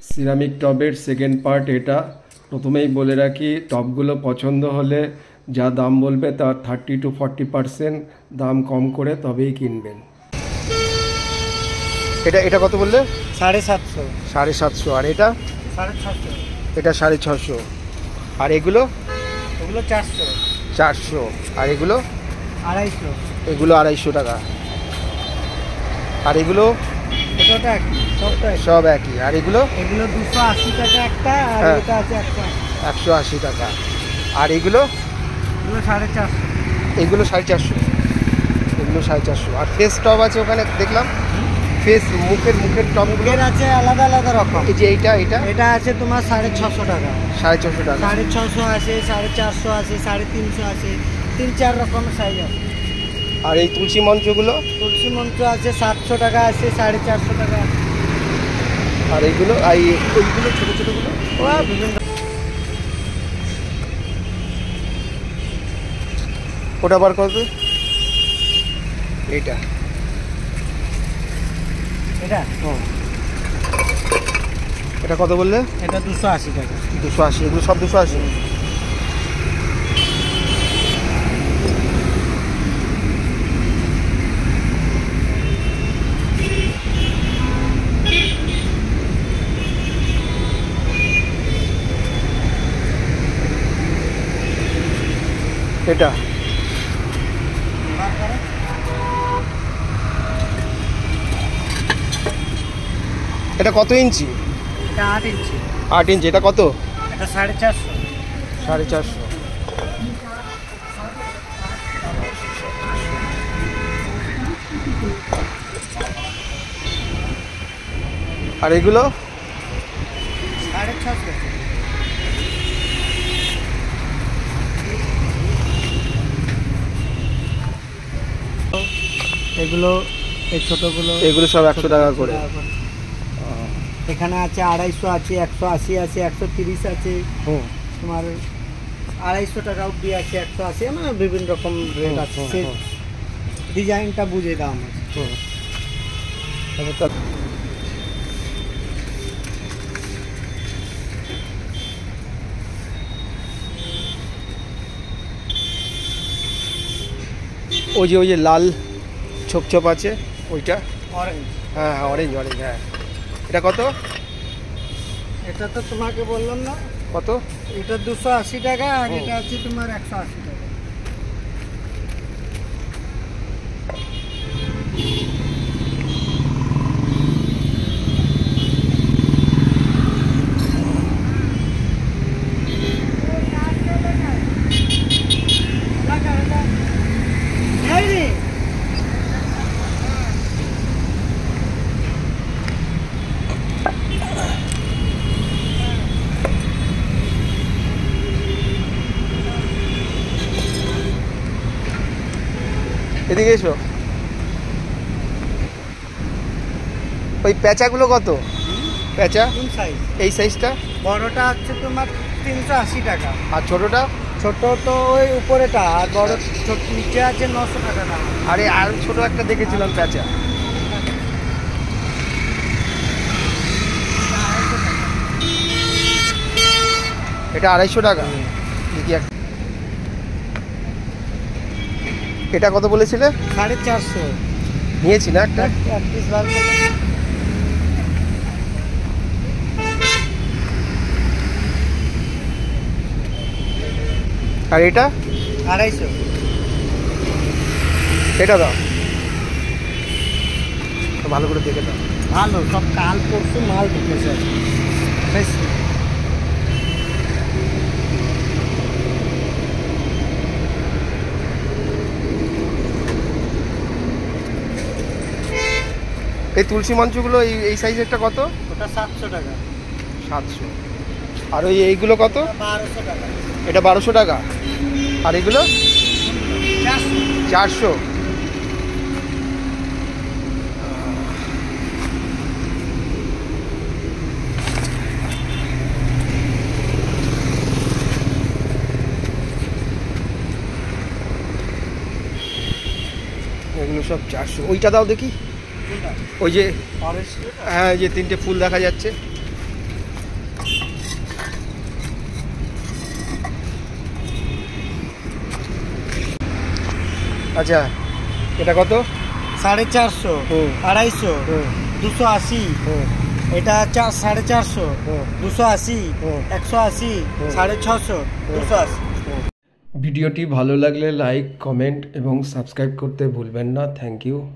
Ceramic টবের second part এটা। প্রথমেই বলে রাখি, টবগুলো পছন্দ হলে যা দাম বলবে তার 30 to 40% দাম কম করে তবেই কিনবেন। এটা কত বললে? 750। 750। আর এটা? 650। এটা 650। আর এগুলো? ওগুলো 400। 400। আর এগুলো? 250। এগুলো 250 টাকা। আর এগুলো? এটা সব একই। আর এগুলো? এগুলো 280 টাকা একটা, আর এটা আছে 180 টাকা। আর এগুলো? এগুলো 450। এগুলো 450। এগুলো 450। আর ফেস টব আছে ওখানে দেখলাম, ফেস মুখের টবগুলো আছে আলাদা আলাদা রকম। এই যে এটা আছে তোমার 650 টাকা। 650 টাকা। 650 আছে, 450 আছে, 350 আছে, 3-4 রকমের সাইজ আছে। আর এই তুলসী মঞ্চগুলো? তুলসী মঞ্চ আছে 700 টাকা আছে, 450 টাকা আছে। আর এইগুলো ওইগুলো ছোটোগুলো বিভিন্ন। ওটা বার করবে। এটা এটা কত বললে? এটা 280 টাকা। 280। এগুলো সব 280। এটা এটা কত ইঞ্চি? এটা 8 ইঞ্চি। 8 ইঞ্চি। এটা কত? এটা 450। 450। আর এগুলো? 650। এগুলো এই ছোটগুলো এগুলো সব 100 টাকা করে। এখানে আছে 250 আছে, 180 আছে, 130 আছে, তোমার 250 টাকা অব্দি আছে, 180, মানে বিভিন্ন রকম রেট আছে। ডিজাইনটা বুঝে দাম আছে। ওই যে লাল ছোপ আছে ওইটা? অরেঞ্জ। হ্যাঁ অরেঞ্জ। হ্যাঁ এটা কত? এটা তো তোমাকে বললাম না কত। এটা 280 টাকা, আর এটা আছে তোমার 180 টাকা। এদিকে এসো। ওই প্যাঁচাগুলো কত? প্যাঁচা এই সাইজটা? বড়টা হচ্ছে তোমার 380 টাকা। আর ছোটটা? ছোট তো ওই উপরেটা, আর বড় ছোট নিচে আছে 900 টাকা দাম। আরে আর ছোট একটা দেখেছিলাম প্যাঁচা। এটা 250 টাকা। এটা কত বলেছিলে? 450। নিয়েছি না একটা? আর এটা? 250। এটা দাও, ভালো করে দেখে দাও। ভালো, সব কাল পরশু মাল ঢুকেছে। এই তুলসী মঞ্চগুলো এই সাইজেরটা কত? ওটা 700 টাকা। 700। আর এইগুলো কত? 1200 টাকা। এটা 1200 টাকা। আর এগুলো? 400। এগুলো সব 400। ওইটা দাও দেখি, ওই যে হ্যাঁ যে 3টে ফুল দেখা যাচ্ছে। আচ্ছা, এটা কত? 450, হুম। 250, হুম 280, হুম এটা 450, হুম 280, হুম। 180, 650, 280। ভিডিওটি ভালো লাগলে লাইক, কমেন্ট এবং সাবস্ক্রাইব করতে ভুলবেন না। Thank you.